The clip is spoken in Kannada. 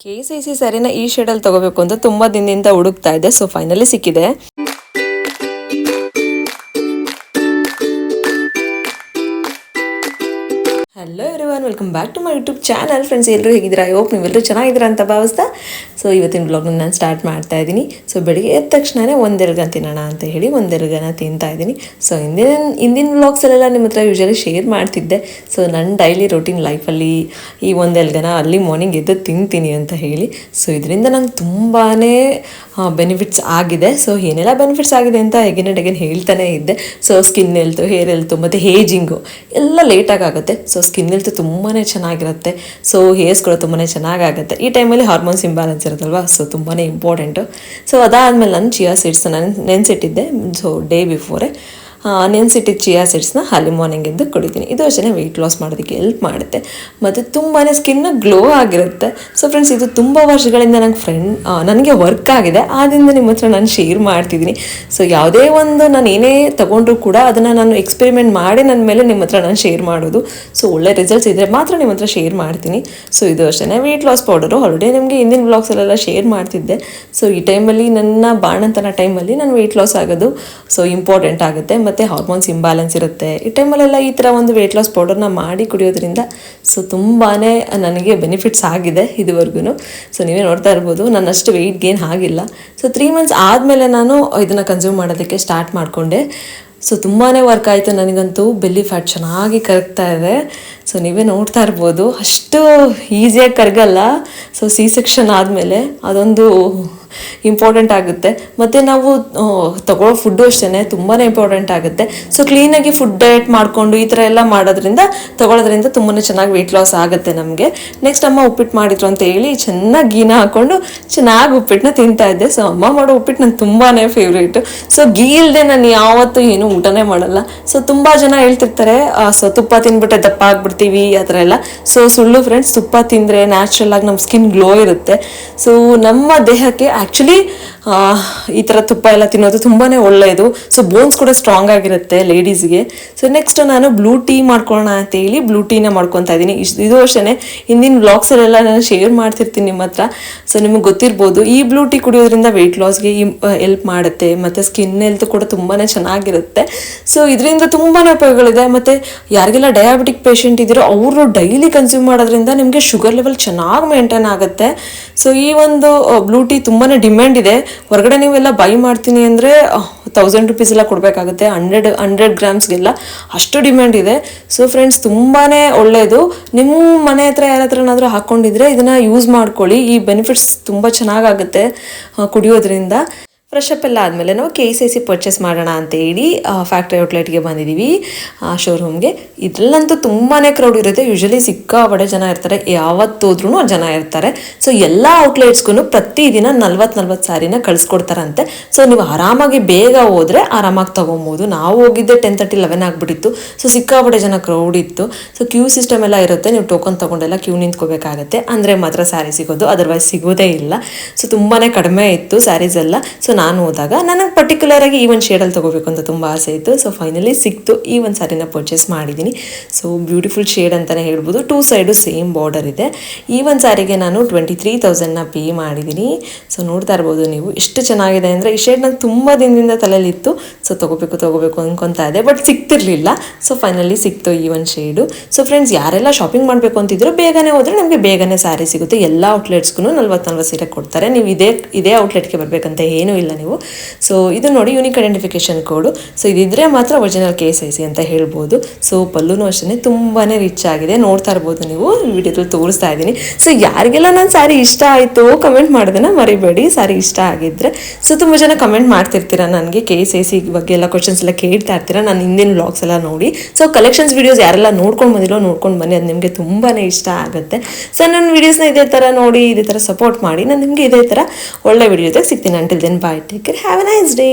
KCC ಸ್ಯಾರಿನ ಈ ಶೇಡಲ್ಲಿ ತಗೋಬೇಕು ಅಂತ ತುಂಬಾ ದಿನದಿಂದ ಹುಡುಕ್ತಾ ಇದ್ದೆ. ಸೊ ಫೈನಲಿ ಸಿಕ್ಕಿದೆ. Hello everyone, welcome back to my YouTube channel. Friends, ಎಲ್ಲರೂ ಹೇಗಿದ್ದೀರಾ? ಐ ಹೋಪ್ ನೀವೆಲ್ಲರೂ ಚೆನ್ನಾಗಿದ್ದೀರಾ ಅಂತ ಭಾವಿಸ್ತಾ ಸೊ ಇವತ್ತಿನ ಬ್ಲಾಗ್ನ ನಾನು ಸ್ಟಾರ್ಟ್ ಮಾಡ್ತಾ ಇದ್ದೀನಿ. ಸೊ ಬೆಳಿಗ್ಗೆ ಎದ್ದ ತಕ್ಷಣವೇ ಒಂದೆರಗನ ತಿನ್ನೋಣ ಅಂತ ಹೇಳಿ ಒಂದೆರಗನ ತಿಂತಾ ಇದ್ದೀನಿ. ಸೊ ಹಿಂದಿನ ವ್ಲಾಗ್ಸಲ್ಲೆಲ್ಲ ನಿಮ್ಮ ಹತ್ರ ಯೂಶಲಿ ಶೇರ್ ಮಾಡ್ತಿದ್ದೆ. ಸೊ ನನ್ನ ಡೈಲಿ ರೊಟೀನ್ ಲೈಫಲ್ಲಿ ಈ ಒಂದೆರಗನ ಅಲ್ಲಿ ಮಾರ್ನಿಂಗ್ ಎದ್ದು ತಿಂತೀನಿ ಅಂತ ಹೇಳಿ. ಸೊ ಇದರಿಂದ ನಂಗೆ ತುಂಬಾ ಬೆನಿಫಿಟ್ಸ್ ಆಗಿದೆ. ಸೊ ಏನೆಲ್ಲ ಬೆನಿಫಿಟ್ಸ್ ಆಗಿದೆ ಅಂತ ಅಗೇನ್ ಹೇಳ್ತಾನೆ ಇದ್ದೆ. So skin health, hair health ಮತ್ತು ಏಜಿಂಗು ಎಲ್ಲ ಲೇಟಾಗಿ ಆಗುತ್ತೆ. ಸೊ ಸ್ಕಿನ್ ಹೆಲ್ತ್ ತುಂಬಾ ಚೆನ್ನಾಗಿರುತ್ತೆ. ಸೊ ಹೇರ್ಸ್ ಕೂಡ ತುಂಬಾ ಚೆನ್ನಾಗಾಗುತ್ತೆ. ಈ ಟೈಮಲ್ಲಿ ಹಾರ್ಮೋನ್ಸ್ ಇಂಬ್ಯಾಲೆನ್ಸ್ ಇರುತ್ತಲ್ವ, ಸೊ ತುಂಬಾ ಇಂಪಾರ್ಟೆಂಟು. ಸೊ ಅದಾದಮೇಲೆ ನಾನು ಚಿಯಾ ಸೀಡ್ಸ್ನ ನೆನೆಸಿಟ್ಟಿದ್ದೆ. ಸೊ ಡೇ ಬಿಫೋರೆ ನೆನೆಸಿಟ್ಟಿದ್ದ ಚಿಯಾ ಸೀಡ್ಸ್ನ ಅರ್ಲಿ ಮಾರ್ನಿಂಗ್ ಎದ್ದು ಕುಡಿತೀನಿ. ಇದು ಅಷ್ಟೇ ವೆಯ್ಟ್ ಲಾಸ್ ಮಾಡೋದಕ್ಕೆ ಹೆಲ್ಪ್ ಮಾಡುತ್ತೆ ಮತ್ತು ತುಂಬಾ ಸ್ಕಿನ್ನ ಗ್ಲೋ ಆಗಿರುತ್ತೆ. ಸೊ ಫ್ರೆಂಡ್ಸ್, ಇದು ತುಂಬ ವರ್ಷಗಳಿಂದ ನನಗೆ ವರ್ಕ್ ಆಗಿದೆ. ಆದ್ದರಿಂದ ನಿಮ್ಮ ಹತ್ರ ನಾನು ಶೇರ್ ಮಾಡ್ತಿದ್ದೀನಿ. ಸೊ ಯಾವುದೇ ಒಂದು ನಾನು ಏನೇ ತೊಗೊಂಡ್ರು ಕೂಡ ಅದನ್ನು ನಾನು ಎಕ್ಸ್ಪೆರಿಮೆಂಟ್ ಮಾಡಿ ನನ್ನ ಮೇಲೆ ನಿಮ್ಮ ಹತ್ರ ನಾನು ಶೇರ್ ಮಾಡೋದು. ಸೊ ಒಳ್ಳೆ ರಿಸಲ್ಟ್ಸ್ ಇದ್ದರೆ ಮಾತ್ರ ನಿಮ್ಮ ಹತ್ರ ಶೇರ್ ಮಾಡ್ತೀನಿ. ಸೊ ಇದು ಅಷ್ಟೇ ವೆಯ್ಟ್ ಲಾಸ್ ಪೌಡರು ಆಲ್ರೆಡಿ ನಿಮಗೆ ಹಿಂದಿನ ವ್ಲಾಗ್ಸಲ್ಲೆಲ್ಲ ಶೇರ್ ಮಾಡ್ತಿದ್ದೆ. ಸೊ ಈ ಟೈಮಲ್ಲಿ ನನ್ನ ಬಾಣಂತನ ಟೈಮಲ್ಲಿ ನಾನು ವೆಯ್ಟ್ ಲಾಸ್ ಆಗೋದು ಸೊ ಇಂಪಾರ್ಟೆಂಟ್ ಆಗುತ್ತೆ. ಮತ್ತು ಹಾರ್ಮೋನ್ಸ್ ಇಂಬ್ಯಾಲೆನ್ಸ್ ಇರುತ್ತೆ. ಈ ಟೈಮಲ್ಲೆಲ್ಲ ಈ ಥರ ಒಂದು ವೆಯ್ಟ್ ಲಾಸ್ ಪೌಡರ್ನ ಮಾಡಿ ಕುಡಿಯೋದ್ರಿಂದ ಸೊ ತುಂಬಾ ನನಗೆ ಬೆನಿಫಿಟ್ಸ್ ಆಗಿದೆ ಇದುವರೆಗೂ. ಸೊ ನೀವೇ ನೋಡ್ತಾ ಇರ್ಬೋದು, ನಾನು ಅಷ್ಟು ವೆಯ್ಟ್ ಗೇನ್ ಆಗಿಲ್ಲ. ಸೊ 3 months ಆದಮೇಲೆ ನಾನು ಇದನ್ನು ಕನ್ಸ್ಯೂಮ್ ಮಾಡೋದಕ್ಕೆ ಸ್ಟಾರ್ಟ್ ಮಾಡಿಕೊಂಡೆ. ಸೊ ತುಂಬಾ ವರ್ಕ್ ಆಯಿತು ನನಗಂತೂ. ಬೆಲ್ಲಿ ಫ್ಯಾಟ್ ಚೆನ್ನಾಗಿ ಕರಗ್ತಾ ಇದೆ. ಸೊ ನೀವೇ ನೋಡ್ತಾ ಇರ್ಬೋದು, ಅಷ್ಟು ಈಸಿಯಾಗಿ ಕರಗಲ್ಲ. ಸೊ ಸೆಕ್ಷನ್ ಆದಮೇಲೆ ಅದೊಂದು ಇಂಪಾರ್ಟೆಂಟ್ ಆಗುತ್ತೆ. ಮತ್ತು ನಾವು ತಗೊಳ್ಳೋ ಫುಡ್ಡು ಅಷ್ಟೇ ತುಂಬಾ ಇಂಪಾರ್ಟೆಂಟ್ ಆಗುತ್ತೆ. ಸೊ ಕ್ಲೀನಾಗಿ ಫುಡ್ ಡಯಟ್ ಮಾಡಿಕೊಂಡು ಈ ಥರ ಎಲ್ಲ ತಗೊಳ್ಳೋದ್ರಿಂದ ತುಂಬಾ ಚೆನ್ನಾಗಿ ವೆಯ್ಟ್ ಲಾಸ್ ಆಗುತ್ತೆ ನಮಗೆ. ನೆಕ್ಸ್ಟ್ ಅಮ್ಮ ಉಪ್ಪಿಟ್ಟು ಮಾಡಿದ್ರು ಅಂತ ಹೇಳಿ ಚೆನ್ನಾಗಿ ಗೀನ ಹಾಕ್ಕೊಂಡು ಚೆನ್ನಾಗಿ ಉಪ್ಪಿಟ್ಟನ್ನ ತಿಂತಾ ಇದ್ದೆ. ಸೊ ಅಮ್ಮ ಮಾಡೋ ಉಪ್ಪಿಟ್ಟು ನಂಗೆ ತುಂಬಾ ಫೇವ್ರೇಟು. ಸೊ ಗೀ ಇಲ್ಲದೆ ನಾನು ಯಾವತ್ತೂ ಏನೂ ಊಟನೇ ಮಾಡಲ್ಲ. ಸೊ ತುಂಬ ಜನ ಹೇಳ್ತಿರ್ತಾರೆ ಸೊ ತುಪ್ಪ ತಿಂದ್ಬಿಟ್ಟೆ ದಪ್ಪ ಆಗ್ಬಿಡ್ತೀವಿ ಆ ಥರ ಎಲ್ಲ. ಸೊ ಸುಳ್ಳು ಫ್ರೆಂಡ್ಸ್, ತುಪ್ಪ ತಿಂದರೆ ನ್ಯಾಚುರಲ್ ಆಗಿ ನಮ್ಮ ಸ್ಕಿನ್ ಗ್ಲೋ ಇರುತ್ತೆ. ಸೊ ನಮ್ಮ ದೇಹಕ್ಕೆ ಆ್ಯಕ್ಚುಲಿ ಈ ಥರ ತುಪ್ಪ ಎಲ್ಲ ತಿನ್ನೋದು ತುಂಬಾ ಒಳ್ಳೆಯದು. ಸೊ ಬೋನ್ಸ್ ಕೂಡ ಸ್ಟ್ರಾಂಗ್ ಆಗಿರುತ್ತೆ ಲೇಡೀಸ್ಗೆ. ಸೊ ನೆಕ್ಸ್ಟ್ ನಾನು ಬ್ಲೂ ಟೀ ಮಾಡ್ಕೊಳ್ಳೋಣ ಅಂತ ಹೇಳಿ ಬ್ಲೂ ಟೀನ ಮಾಡ್ಕೊತಾ ಇದ್ದೀನಿ. ಇದು ಅಷ್ಟೇ ಹಿಂದಿನ ವ್ಲಾಗ್ಸಲ್ಲೆಲ್ಲ ನಾನು ಶೇರ್ ಮಾಡ್ತಿರ್ತೀನಿ ನಿಮ್ಮ ಹತ್ರ. ಸೊ ನಿಮಗೆ ಗೊತ್ತಿರ್ಬೋದು, ಈ ಬ್ಲೂ ಟೀ ಕುಡಿಯೋದ್ರಿಂದ ವೆಯ್ಟ್ ಲಾಸ್ಗೆ ಹೆಲ್ಪ್ ಮಾಡುತ್ತೆ ಮತ್ತು ಸ್ಕಿನ್ ಹೆಲ್ತ್ ಕೂಡ ತುಂಬಾ ಚೆನ್ನಾಗಿರುತ್ತೆ. ಸೊ ಇದರಿಂದ ತುಂಬಾ ಉಪಯೋಗಗಳಿದೆ. ಮತ್ತು ಯಾರಿಗೆಲ್ಲ ಡಯಾಬಿಟಿಕ್ ಪೇಷಂಟ್ ಇದ್ದೀರೋ ಅವರು ಡೈಲಿ ಕನ್ಸ್ಯೂಮ್ ಮಾಡೋದ್ರಿಂದ ನಿಮಗೆ ಶುಗರ್ ಲೆವೆಲ್ ಚೆನ್ನಾಗಿ ಮೇಂಟೈನ್ ಆಗುತ್ತೆ. ಸೊ ಈ ಒಂದು ಬ್ಲೂ ಟೀ ತುಂಬಾ ಡಿಮ್ಯಾಂಡ್ ಇದೆ. ಹೊರಗಡೆ ನೀವೆಲ್ಲ ಬೈ ಮಾಡ್ತೀನಿ ಅಂದರೆ 1000 rupees ಎಲ್ಲ ಕೊಡಬೇಕಾಗುತ್ತೆ. 100 grams ಅಷ್ಟು ಡಿಮ್ಯಾಂಡ್ ಇದೆ. ಸೊ ಫ್ರೆಂಡ್ಸ್, ತುಂಬಾ ಒಳ್ಳೆಯದು. ನಿಮ್ಮ ಮನೆ ಹತ್ರ ಯಾರ ಹತ್ರನಾದರೂ ಹಾಕ್ಕೊಂಡಿದ್ರೆ ಇದನ್ನು ಯೂಸ್ ಮಾಡ್ಕೊಳ್ಳಿ. ಈ ಬೆನಿಫಿಟ್ಸ್ ತುಂಬ ಚೆನ್ನಾಗಾಗುತ್ತೆ ಕುಡಿಯೋದ್ರಿಂದ. ಫ್ರೆಶ್ ಅಪ್ ಎಲ್ಲ ಆದಮೇಲೆ ನಾವು KCC ಪರ್ಚೇಸ್ ಮಾಡೋಣ ಅಂತ ಹೇಳಿ ಫ್ಯಾಕ್ಟ್ರಿ ಔಟ್ಲೆಟ್ಗೆ ಬಂದಿದ್ದೀವಿ, ಶೋರೂಮ್ಗೆ. ಇದರಲ್ಲಂತೂ ತುಂಬಾ ಕ್ರೌಡ್ ಇರುತ್ತೆ. ಯೂಶಲಿ ಸಿಕ್ಕಾಪಟ್ಟೆ ಜನ ಇರ್ತಾರೆ, ಯಾವತ್ತೋದ್ರೂ ಜನ ಇರ್ತಾರೆ. ಸೊ ಎಲ್ಲ ಔಟ್ಲೆಟ್ಸ್ಗೂ ಪ್ರತಿದಿನ 40 ಸ್ಯಾರಿನ ಕಳಿಸ್ಕೊಡ್ತಾರಂತೆ. ಸೊ ನೀವು ಆರಾಮಾಗಿ ಬೇಗ ಹೋದರೆ ಆರಾಮಾಗಿ ತೊಗೊಬೋದು. ನಾವು ಹೋಗಿದ್ದೆ 10:30, 11 ಆಗಿಬಿಟ್ಟಿತ್ತು. ಸೊ ಸಿಕ್ಕಾಪಟ್ಟೆ ಜನ ಕ್ರೌಡ್ ಇತ್ತು. ಸೊ ಕ್ಯೂ ಸಿಸ್ಟಮ್ ಎಲ್ಲ ಇರುತ್ತೆ. ನೀವು ಟೋಕನ್ ತೊಗೊಂಡೆಲ್ಲ ಕ್ಯೂ ನಿಂತ್ಕೋಬೇಕಾಗತ್ತೆ. ಅಂದರೆ ಮಾತ್ರ ಸ್ಯಾರಿ ಸಿಗೋದು, ಅದರ್ವೈಸ್ ಸಿಗೋದೇ ಇಲ್ಲ. ಸೊ ತುಂಬಾ ಕಡಿಮೆ ಇತ್ತು ಸ್ಯಾರೀಸ್ ಎಲ್ಲ. ಸೊ ನಾನು ಹೋದಾಗ ನನಗೆ ಪರ್ಟಿಕ್ಯುಲರ್ ಆಗಿ ಈ ಒಂದು ಶೇಡಲ್ಲಿ ತೊಗೋಬೇಕು ಅಂತ ತುಂಬ ಆಸೆ ಇತ್ತು. ಸೊ ಫೈನಲಿ ಸಿಕ್ತು. ಈ ಒಂದು ಸ್ಯಾರಿನ ಪರ್ಚೇಸ್ ಮಾಡಿದ್ದೀನಿ. ಸೊ ಬ್ಯೂಟಿಫುಲ್ ಶೇಡ್ ಅಂತಲೇ ಹೇಳ್ಬೋದು. 2 ಸೈಡು ಸೇಮ್ ಬಾರ್ಡರ್ ಇದೆ. ಈ ಒಂದು ಸ್ಯಾರಿಗೆ ನಾನು 23,000 ಪೇ ಮಾಡಿದ್ದೀನಿ. ಸೊ ನೋಡ್ತಾ ಇರ್ಬೋದು ನೀವು, ಎಷ್ಟು ಚೆನ್ನಾಗಿದೆ ಅಂದರೆ. ಈ ಶೇಡ್ ನಂಗೆ ತುಂಬ ದಿನದಿಂದ ತಲೆಯಲ್ಲಿತ್ತು. ಸೊ ತೊಗೋಬೇಕು ಅನ್ಕೊತಾ ಇದೆ, ಬಟ್ ಸಿಗ್ತಿರ್ಲಿಲ್ಲ. ಸೊ ಫೈನಲಿ ಸಿಕ್ತು ಈ ಒಂದು ಶೇಡು. ಸೊ ಫ್ರೆಂಡ್ಸ್, ಯಾರೆಲ್ಲ ಶಾಪಿಂಗ್ ಮಾಡಬೇಕು ಅಂತಿದ್ರು ಬೇಗನೆ ಹೋದರೆ ನಮಗೆ ಬೇಗನೆ ಸ್ಯಾರಿ ಸಿಗುತ್ತೆ. ಎಲ್ಲ ಔಟ್ಲೆಟ್ಸ್ಗೂ 40 ಸೀರೆ ಕೊಡ್ತಾರೆ. ನೀವು ಇದೇ ಔಟ್ಲೆಟ್ಗೆ ಬರಬೇಕಂತ ಏನೂ ಇಲ್ಲ ನೀವು. ಸೊ ಇದು ನೋಡಿ, ಯೂನಿಕ್ ಐಡೆಂಟಿಫಿಕೇಶನ್ ಕೋಡು. ಸೊ ಇದಿದ್ರೆ ಮಾತ್ರ ಒರಿಜಿನಲ್ KCC ಅಂತ ಹೇಳ್ಬೋದು. ಸೊ ಪಲ್ಲುನೂ ಅಷ್ಟೇ ತುಂಬಾ ರಿಚ್ ಆಗಿದೆ. ನೋಡ್ತಾ ಇರ್ಬೋದು ನೀವು, ವಿಡಿಯೋದಲ್ಲಿ ತೋರಿಸ್ತಾ ಇದ್ದೀನಿ. ಸೊ ಯಾರಿಗೆಲ್ಲ ನನ್ನ ಸ್ಯಾರಿ ಇಷ್ಟ ಆಯಿತು ಕಮೆಂಟ್ ಮಾಡೋದನ್ನ ಮರಿಬೇಡಿ, ಸ್ಯಾರಿ ಇಷ್ಟ ಆಗಿದ್ರೆ. ಸೊ ತುಂಬ ಜನ ಕಮೆಂಟ್ ಮಾಡ್ತಿರ್ತೀರಾ ನನಗೆ, KCC ಬಗ್ಗೆ ಎಲ್ಲ ಕ್ವಶನ್ಸ್ ಎಲ್ಲ ಕೇಳ್ತಾ ಇರ್ತೀರಾ ನಾನು ಹಿಂದಿನ ವ್ಲಾಗ್ಸ್ ಎಲ್ಲ ನೋಡಿ. ಸೊ ಕಲೆಕ್ಷನ್ಸ್ ವೀಡಿಯೋಸ್ ಯಾರೆಲ್ಲ ನೋಡ್ಕೊಂಡು ಬನ್ನಿ, ಅದು ನಿಮಗೆ ತುಂಬಾ ಇಷ್ಟ ಆಗುತ್ತೆ. ಸೊ ನನ್ನ ವೀಡಿಯೋಸ್ನ ಇದೇ ಥರ ನೋಡಿ, ಇದೇ ಥರ ಸಪೋರ್ಟ್ ಮಾಡಿ. ನಾನು ನಿಮಗೆ ಇದೇ ಥರ ಒಳ್ಳೆ ವೀಡಿಯೋದಾಗ ಸಿಗ್ತೀನಿ. Until then, bye, take care, have a nice day.